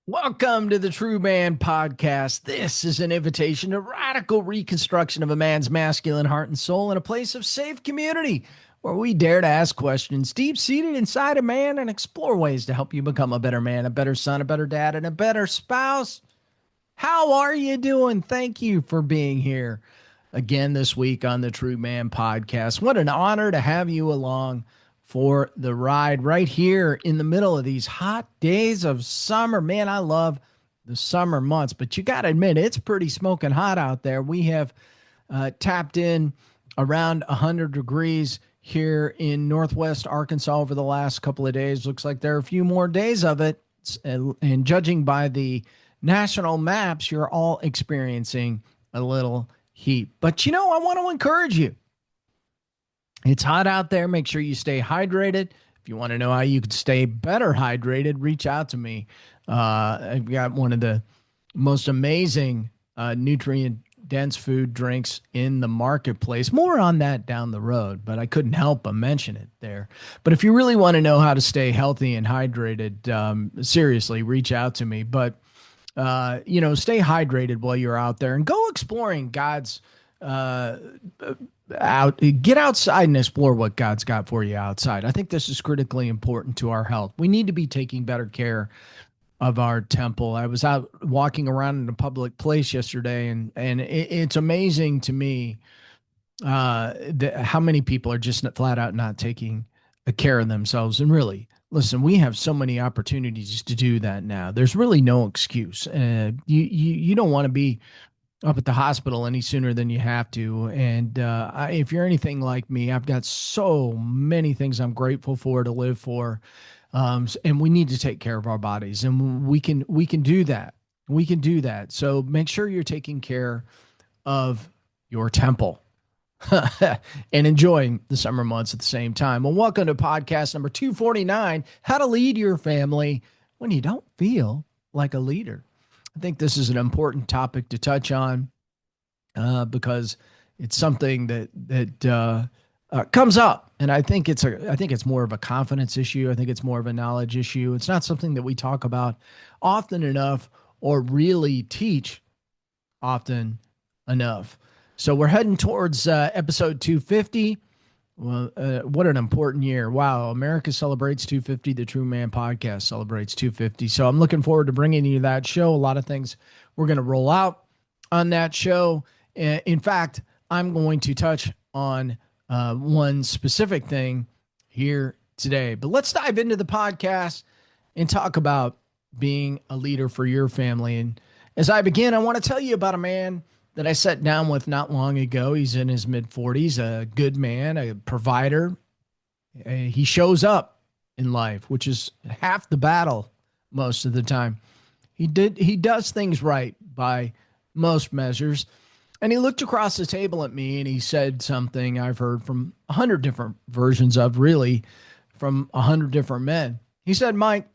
Welcome to the True Man Podcast. This is an invitation to radical reconstruction of a man's masculine heart and soul in a place of safe community where we dare to ask questions deep seated inside a man and explore ways to help you become a better man, a better son, a better dad, and a better spouse. How are you doing? Thank you for being here again this week on the True Man Podcast. What an honor to have you along for the ride right here in the middle of these hot days of summer. Man, I love the summer months, but you got to admit, it's pretty smoking hot out there. We have tapped in around 100 degrees here in Northwest Arkansas over the last couple of days. Looks like there are a few more days of it. And judging by the national maps, you're all experiencing a little heat. But I want to encourage you. It's hot out there. Make sure you stay hydrated. If you want to know how you could stay better hydrated, reach out to me. I've got one of the most amazing nutrient dense food drinks in the marketplace. More on that down the road, but I couldn't help but mention it there. But if you really want to know how to stay healthy and hydrated, seriously, reach out to me. But stay hydrated while you're out there and go exploring God's get outside and explore what God's got for you outside. I think this is critically important to our health. We need to be taking better care of our temple. I was out walking around in a public place yesterday, and it's amazing to me how many people are just flat out not taking care of themselves. And really, listen, we have so many opportunities to do that now. There's really no excuse. You don't want to be up at the hospital any sooner than you have to. And if you're anything like me, I've got so many things I'm grateful for to live for. And we need to take care of our bodies, and we can do that. We can do that. So make sure you're taking care of your temple and enjoying the summer months at the same time. Well, welcome to podcast number 249, How to Lead Your Family When You Don't Feel Like a Leader. I think this is an important topic to touch on because it's something that comes up, and I think it's more of a confidence issue. I think it's more of a knowledge issue. It's not something that we talk about often enough or really teach often enough. So we're heading towards episode 250. Well, what an important year. Wow. America celebrates 250. The True Man Podcast celebrates 250. So I'm looking forward to bringing you that show. A lot of things we're going to roll out on that show. In fact, I'm going to touch on one specific thing here today. But let's dive into the podcast and talk about being a leader for your family. And as I begin, I want to tell you about a man that I sat down with not long ago. He's in his mid-40s, a good man, a provider. He shows up in life, which is half the battle most of the time. He does things right by most measures. And he looked across the table at me and he said something I've heard from 100 different versions of, really, from 100 different men. He said, Mike,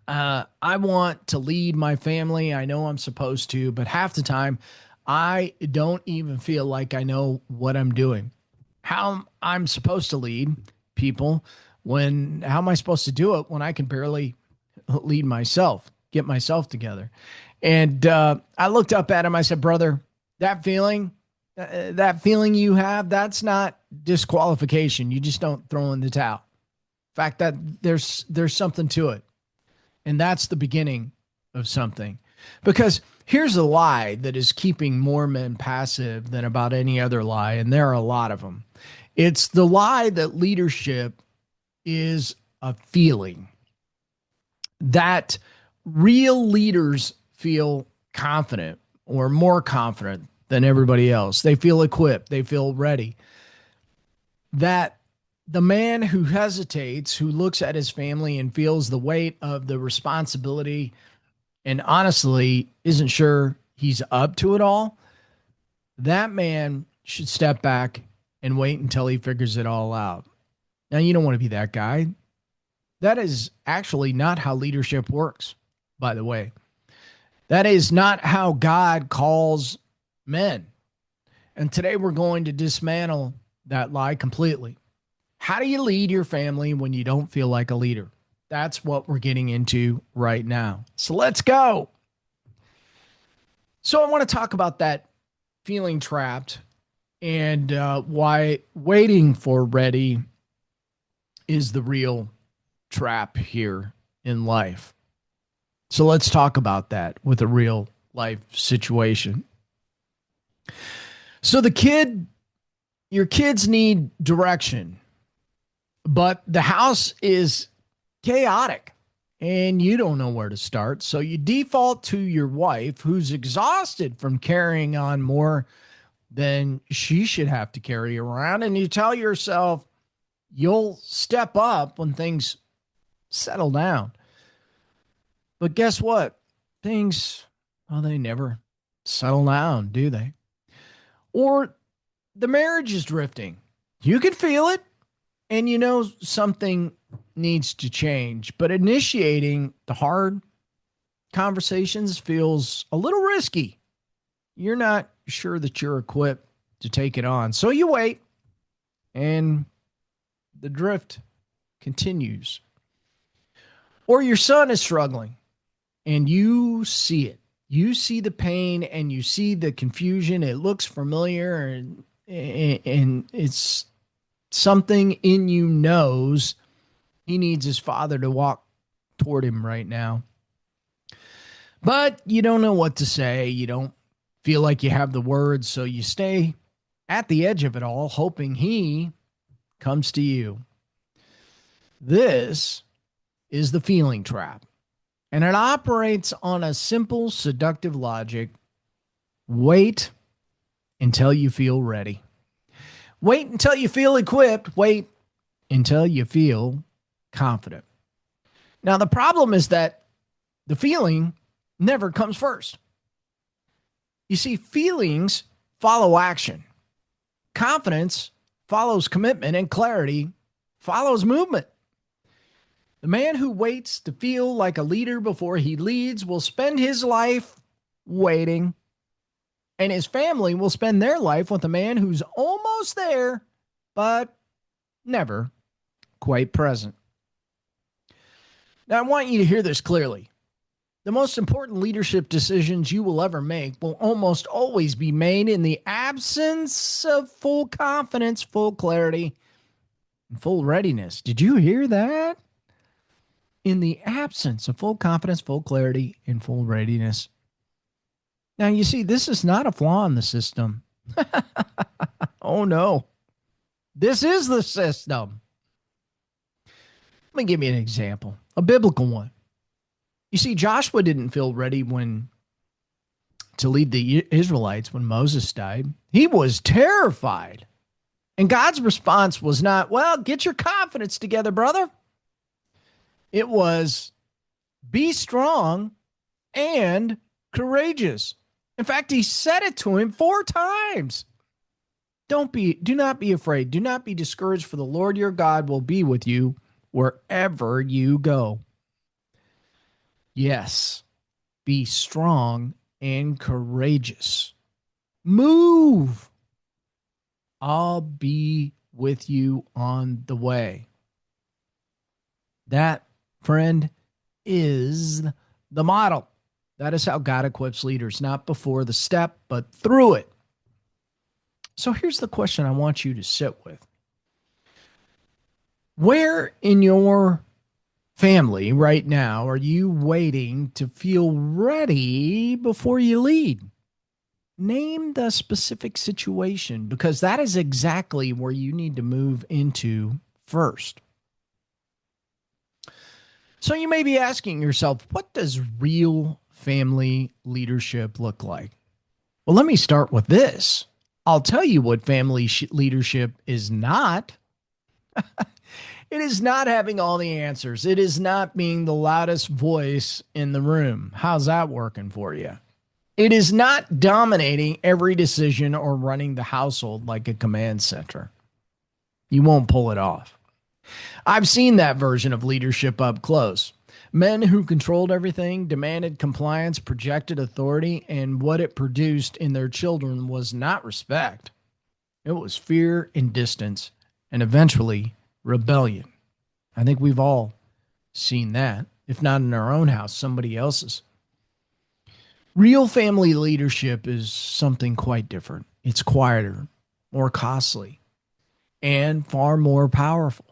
I want to lead my family. I know I'm supposed to, but half the time, I don't even feel like I know what I'm doing. How I'm supposed to lead people how am I supposed to do it when I can barely lead myself, get myself together? And I looked up at him. I said, brother, that feeling you have, that's not disqualification. You just don't throw in the towel. In fact, that there's something to it. And that's the beginning of something. Because here's a lie that is keeping more men passive than about any other lie, and there are a lot of them. It's the lie that leadership is a feeling, that real leaders feel confident or more confident than everybody else. They feel equipped. They feel ready. That the man who hesitates, who looks at his family and feels the weight of the responsibility and honestly isn't sure he's up to it all, that man should step back and wait until he figures it all out. Now, you don't want to be that guy. That is actually not how leadership works, by the way. That is not how God calls men. And today we're going to dismantle that lie completely. How do you lead your family when you don't feel like a leader? That's what we're getting into right now. So let's go. So I want to talk about that feeling trapped and why waiting for ready is the real trap here in life. So let's talk about that with a real life situation. So your kids need direction, but the house is chaotic and you don't know where to start. So you default to your wife who's exhausted from carrying on more than she should have to carry around. And you tell yourself you'll step up when things settle down. But guess what? Things, well, they never settle down, do they? Or the marriage is drifting. You can feel it and you know something needs to change, but initiating the hard conversations feels a little risky. You're not sure that you're equipped to take it on. So you wait and the drift continues. Or your son is struggling and you see it. You see the pain and you see the confusion. It looks familiar and it's something in you knows he needs his father to walk toward him right now. But you don't know what to say. You don't feel like you have the words, so you stay at the edge of it all, hoping he comes to you. This is the feeling trap, and it operates on a simple, seductive logic. Wait until you feel ready. Wait until you feel equipped. Wait until you feel confident. Now, the problem is that the feeling never comes first. You see, feelings follow action. Confidence follows commitment, and clarity follows movement. The man who waits to feel like a leader before he leads will spend his life waiting, and his family will spend their life with a man who's almost there, but never quite present. Now, I want you to hear this clearly. The most important leadership decisions you will ever make will almost always be made in the absence of full confidence, full clarity, and full readiness. Did you hear that? In the absence of full confidence, full clarity, and full readiness. Now, you see, this is not a flaw in the system. Oh, no. This is the system. Let me give you an example, a biblical one. You see, Joshua didn't feel ready to lead the Israelites when Moses died. He was terrified. And God's response was not, well, get your confidence together, brother. It was, be strong and courageous. In fact, he said it to him 4 times. Do not be afraid. Do not be discouraged, for the Lord your God will be with you wherever you go. Yes, be strong and courageous. Move. I'll be with you on the way. That, friend, is the model. That is how God equips leaders, not before the step, but through it. So here's the question I want you to sit with. Where in your family right now are you waiting to feel ready before you lead? Name the specific situation, because that is exactly where you need to move into first. So you may be asking yourself, what does real family leadership look like? Well, let me start with this. I'll tell you what family leadership is not. It is not having all the answers. It is not being the loudest voice in the room. How's that working for you? It is not dominating every decision or running the household like a command center. You won't pull it off. I've seen that version of leadership up close. Men who controlled everything, demanded compliance, projected authority, and what it produced in their children was not respect. It was fear and distance, and eventually rebellion. I think we've all seen that. If not in our own house, somebody else's. Real family leadership is something quite different. It's quieter, more costly, and far more powerful.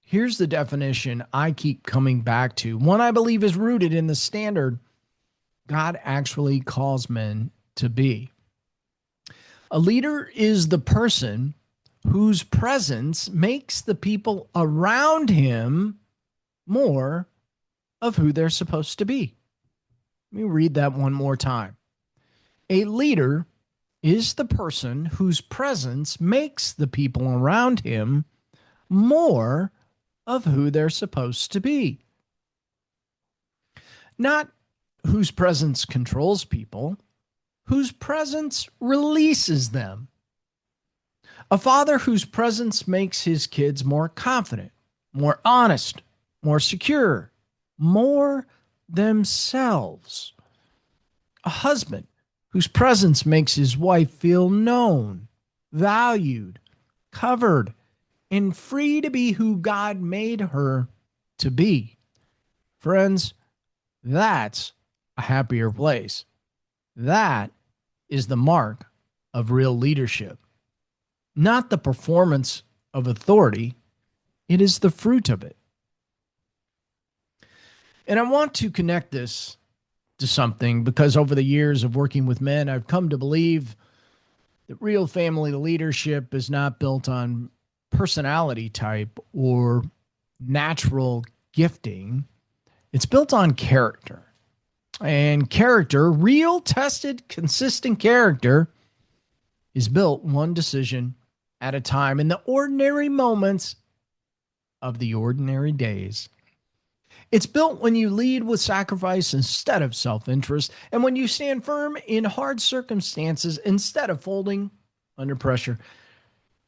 Here's the definition I keep coming back to, one I believe is rooted in the standard God actually calls men to be. A leader is the person whose presence makes the people around him more of who they're supposed to be. Let me read that one more time. A leader is the person whose presence makes the people around him more of who they're supposed to be. Not whose presence controls people, whose presence releases them. A father whose presence makes his kids more confident, more honest, more secure, more themselves. A husband whose presence makes his wife feel known, valued, covered, and free to be who God made her to be. Friends, that's a happier place. That is the mark of real leadership. Not the performance of authority, it is the fruit of it. And I want to connect this to something because over the years of working with men, I've come to believe that real family leadership is not built on personality type or natural gifting. It's built on character. And character, real, tested, consistent character, is built one decision at a time in the ordinary moments of the ordinary days. It's built when you lead with sacrifice instead of self-interest, and when you stand firm in hard circumstances instead of folding under pressure.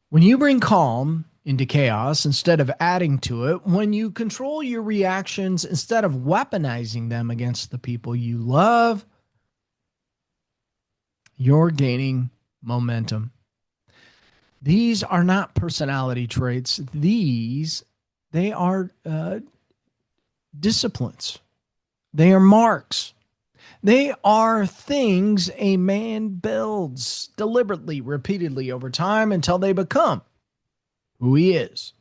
When you bring calm into chaos instead of adding to it, when you control your reactions instead of weaponizing them against the people you love, you're gaining momentum. These are not personality traits. They are disciplines. They are marks. They are things a man builds deliberately, repeatedly over time until they become who he is.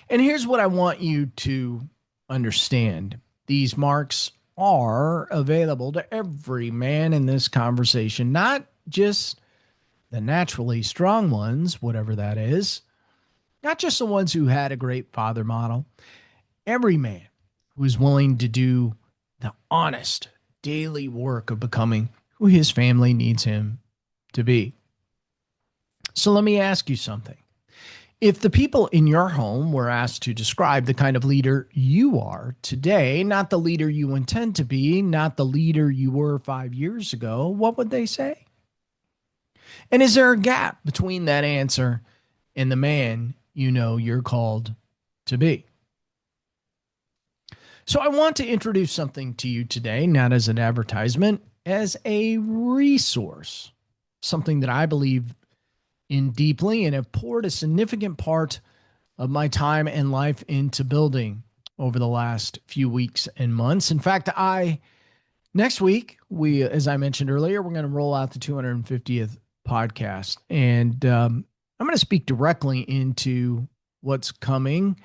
And here's what I want you to understand. These marks are available to every man in this conversation, not just the naturally strong ones, whatever that is, not just the ones who had a great father model. Every man who is willing to do the honest daily work of becoming who his family needs him to be. So let me ask you something. If the people in your home were asked to describe the kind of leader you are today, not the leader you intend to be, not the leader you were 5 years ago, what would they say? And is there a gap between that answer and the man you know you're called to be? So I want to introduce something to you today, not as an advertisement, as a resource, something that I believe in deeply and have poured a significant part of my time and life into building over the last few weeks and months. In fact, next week, as I mentioned earlier, we're going to roll out the 250th podcast. And I'm going to speak directly into what's coming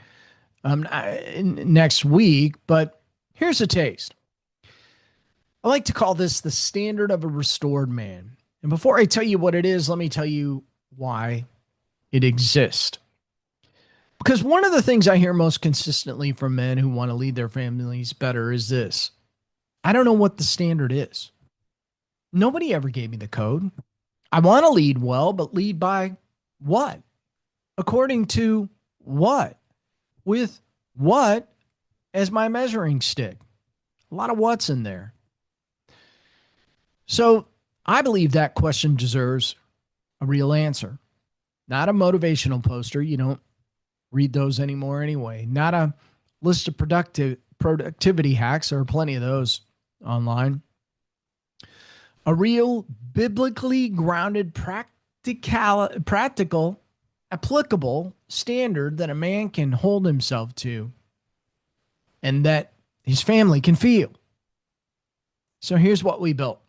next week, but here's a taste. I like to call this the standard of a restored man. And before I tell you what it is, let me tell you why it exists. Because one of the things I hear most consistently from men who want to lead their families better is this: I don't know what the standard is. Nobody ever gave me the code. I want to lead well, but lead by what? According to what? With what as my measuring stick? A lot of what's in there. So I believe that question deserves a real answer. Not a motivational poster. You don't read those anymore anyway. Not a list of productivity hacks. There are plenty of those online. A real biblically grounded, practical, applicable standard that a man can hold himself to. and that his family can feel. So here's what we built.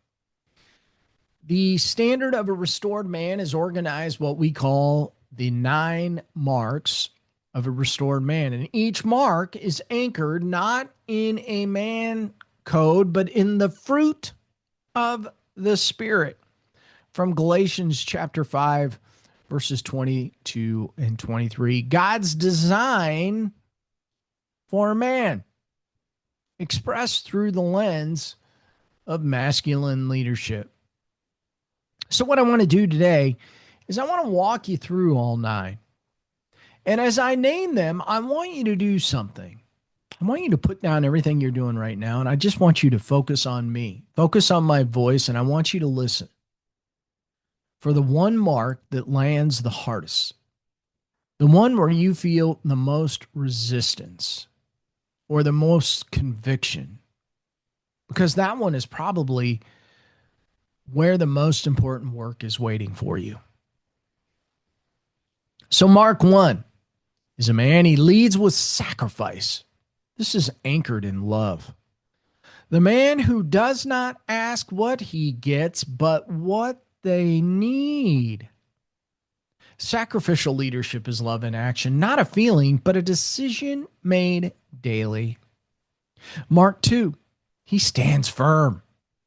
The standard of a restored man is organized what we call the 9 marks of a restored man. And each mark is anchored not in a man code, but in the fruit of the Spirit. From Galatians chapter 5, verses 22 and 23. God's design for a man, expressed through the lens of masculine leadership. So what I want to do today is I want to walk you through all 9. And as I name them, I want you to do something. I want you to put down everything you're doing right now, and I just want you to focus on me. Focus on my voice, and I want you to listen for the one mark that lands the hardest, the one where you feel the most resistance or the most conviction, because that one is probably where the most important work is waiting for you. So Mark 1 is a man, he leads with sacrifice. This is anchored in love. The man who does not ask what he gets, but what they need. Sacrificial leadership is love in action, not a feeling, but a decision made daily. Mark 2, he stands firm.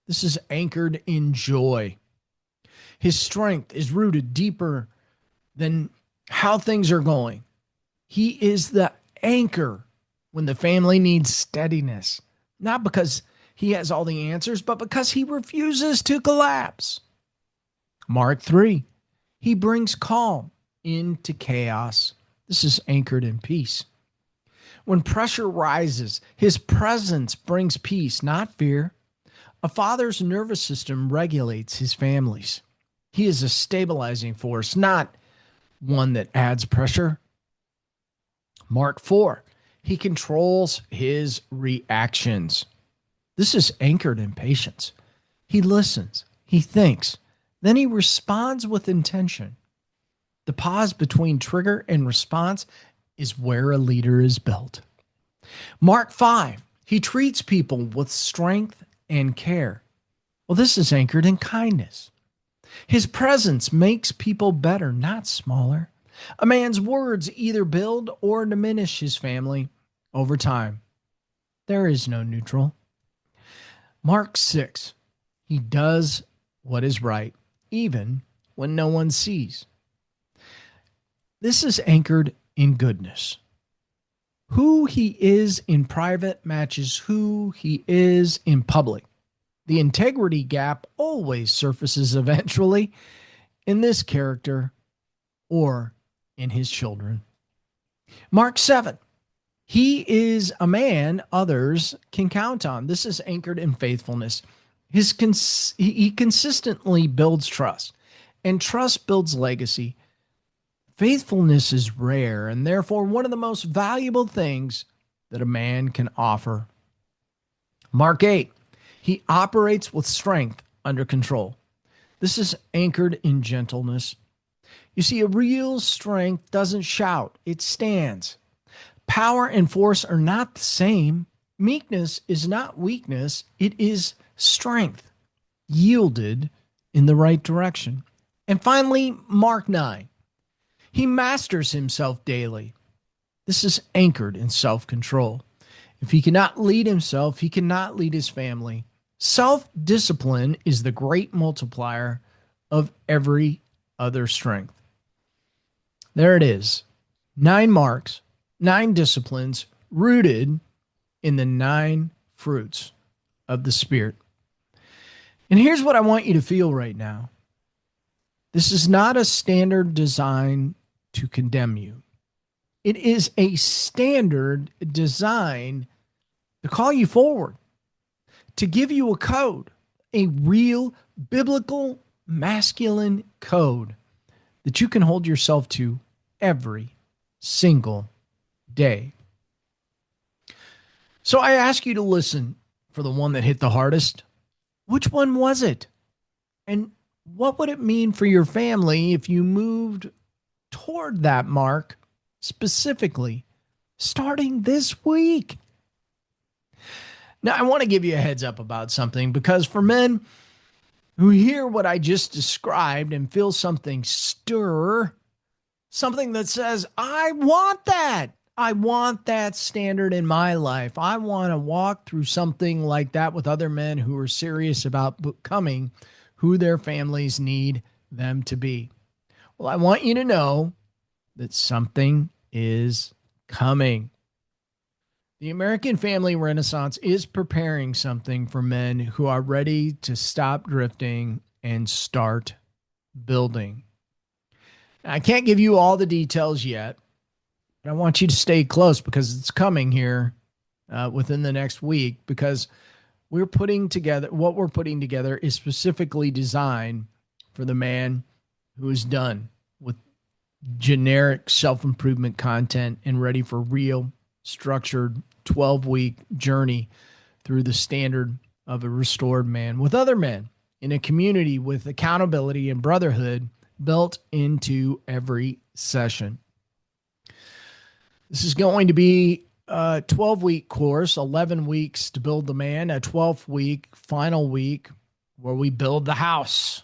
This is anchored in joy. His strength is rooted deeper than how things are going. He is the anchor when the family needs steadiness, not because he has all the answers, but because he refuses to collapse. Mark 3, he brings calm into chaos. This is anchored in peace. When pressure rises, his presence brings peace, not fear. A father's nervous system regulates his families. He is a stabilizing force, not one that adds pressure. Mark 4, he controls his reactions. This is anchored in patience. He listens, he thinks, then he responds with intention. The pause between trigger and response is where a leader is built. Mark 5, he treats people with strength and care. Well, this is anchored in kindness. His presence makes people better, not smaller. A man's words either build or diminish his family over time. There is no neutral. Mark 6, he does what is right, even when no one sees. This is anchored in goodness. Who he is in private matches who he is in public. The integrity gap always surfaces eventually in this character or in his children. Mark 7, he is a man others can count on. This is anchored in faithfulness. He consistently builds trust, and trust builds legacy. Faithfulness is rare and therefore one of the most valuable things that a man can offer. Mark 8, he operates with strength under control. This is anchored in gentleness. You see, a real strength doesn't shout, it stands. Power and force are not the same. Meekness is not weakness, it is strength, yielded in the right direction. And finally, Mark 9. He masters himself daily. This is anchored in self-control. If he cannot lead himself, he cannot lead his family. Self-discipline is the great multiplier of every other strength. There it is. 9 marks, 9 disciplines rooted in the 9 fruits of the Spirit. And here's what I want you to feel right now. This is not a standard design to condemn you. It is a standard design to call you forward, to give you a code, a real biblical masculine code that you can hold yourself to every single day. So I ask you to listen for the one that hit the hardest. Which one was it? And what would it mean for your family if you moved toward that mark specifically starting this week? Now, I want to give you a heads up about something because for men who hear what I just described and feel something stir, something that says, I want that. I want that standard in my life. I want to walk through something like that with other men who are serious about becoming who their families need them to be. Well, I want you to know that something is coming. The American Family Renaissance is preparing something for men who are ready to stop drifting and start building. I can't give you all the details yet, but I want you to stay close because it's coming here within the next week because what we're putting together is specifically designed for the man who is done with generic self-improvement content and ready for real structured 12-week journey through the standard of a restored man with other men in a community with accountability and brotherhood built into every session. This is going to be a 12-week course, 11 weeks to build the man, a 12th week, final week where we build the house.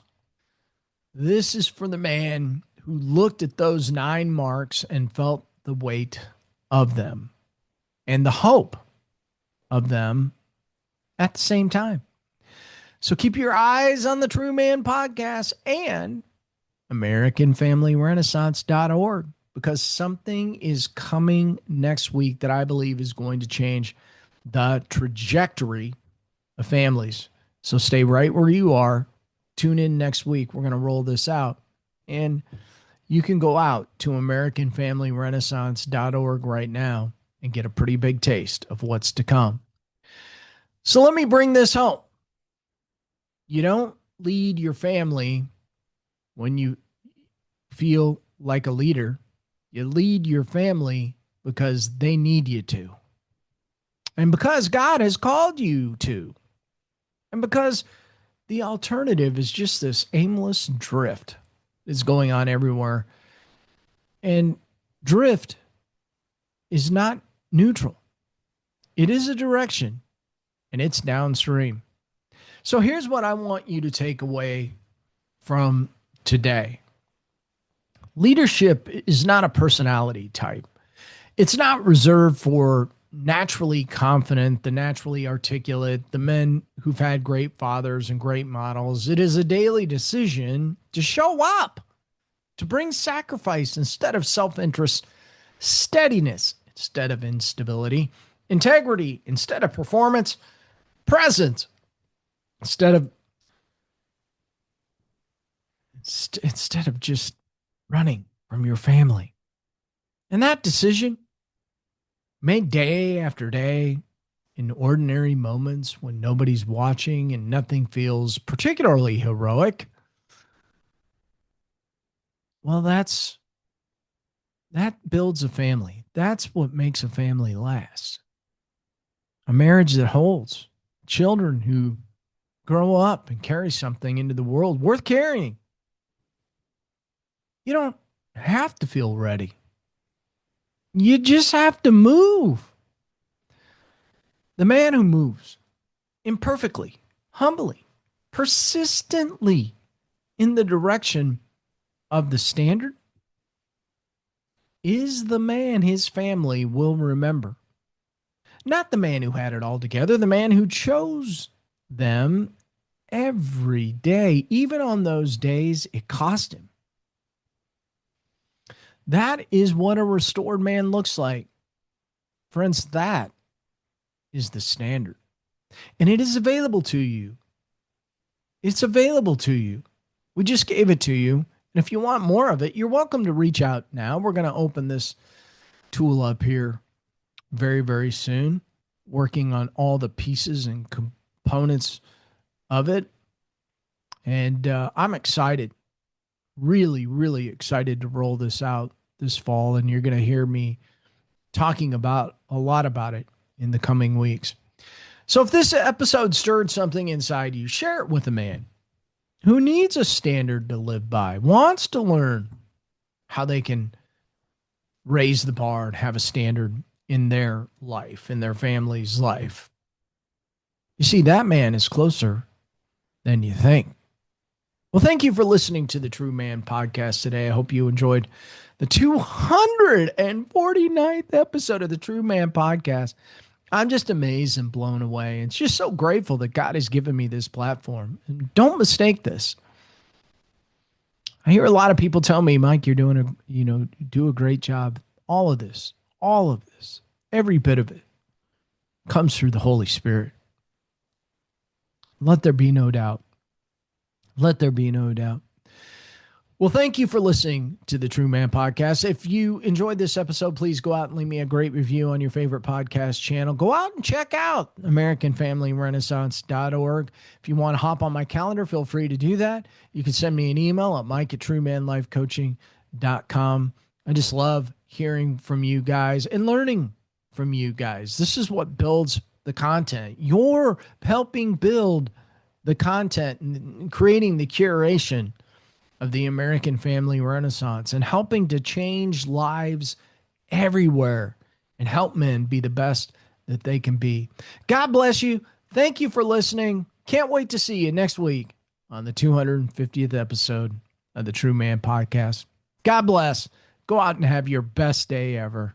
This is for the man who looked at those 9 marks and felt the weight of them and the hope of them at the same time. So keep your eyes on the True Man podcast and AmericanFamilyRenaissance.org because something is coming next week that I believe is going to change the trajectory of families. So stay right where you are. Tune in next week. We're going to roll this out. And you can go out to AmericanFamilyRenaissance.org right now and get a pretty big taste of what's to come. So let me bring this home. You don't lead your family when you feel like a leader. You lead your family because they need you to. And because God has called you to. And because the alternative is just this aimless drift that's going on everywhere. And drift is not neutral. It is a direction, and it's downstream. So here's what I want you to take away from today. Leadership is not a personality type. It's not reserved for naturally confident, the naturally articulate, the men who've had great fathers and great models. It is a daily decision to show up, to bring sacrifice instead of self-interest, steadiness instead of instability, integrity instead of performance, presence instead of just running from your family. And that decision, made day after day in ordinary moments when nobody's watching and nothing feels particularly heroic, well, that builds a family. That's what makes a family last. A marriage that holds, children who grow up and carry something into the world worth carrying. You don't have to feel ready. You just have to move. The man who moves imperfectly, humbly, persistently in the direction of the standard is the man his family will remember. Not the man who had it all together, the man who chose them every day, even on those days it cost him. That is what a restored man looks like. Friends, that is the standard. And it is available to you. It's available to you. We just gave it to you. And if you want more of it, you're welcome to reach out now. We're going to open this tool up here very, very soon, working on all the pieces and components of it. And I'm excited, really, really excited to roll this out this fall. And you're going to hear me talking about a lot about it in the coming weeks. So if this episode stirred something inside you, share it with a man who needs a standard to live by, wants to learn how they can raise the bar and have a standard in their life, in their family's life. You see, that man is closer than you think. Well, thank you for listening to the True Man podcast today. I hope you enjoyed the 249th episode of the True Man podcast. I'm just amazed and blown away. It's just so grateful that God has given me this platform. And don't mistake this. I hear a lot of people tell me, Mike, you're doing do a great job. All of this, every bit of it comes through the Holy Spirit. Let there be no doubt. Let there be no doubt. Well, thank you for listening to the True Man podcast. If you enjoyed this episode, please go out and leave me a great review on your favorite podcast channel. Go out and check out AmericanFamilyRenaissance.org. If you want to hop on my calendar, feel free to do that. You can send me an email at mike@truemanlifecoaching.com. I just love hearing from you guys and learning from you guys. This is what builds the content. You're helping build the content and creating the curation of the American Family Renaissance and helping to change lives everywhere and help men be the best that they can be. God bless you. Thank you for listening. Can't wait to see you next week on the 250th episode of the True Man podcast. God bless. Go out and have your best day ever.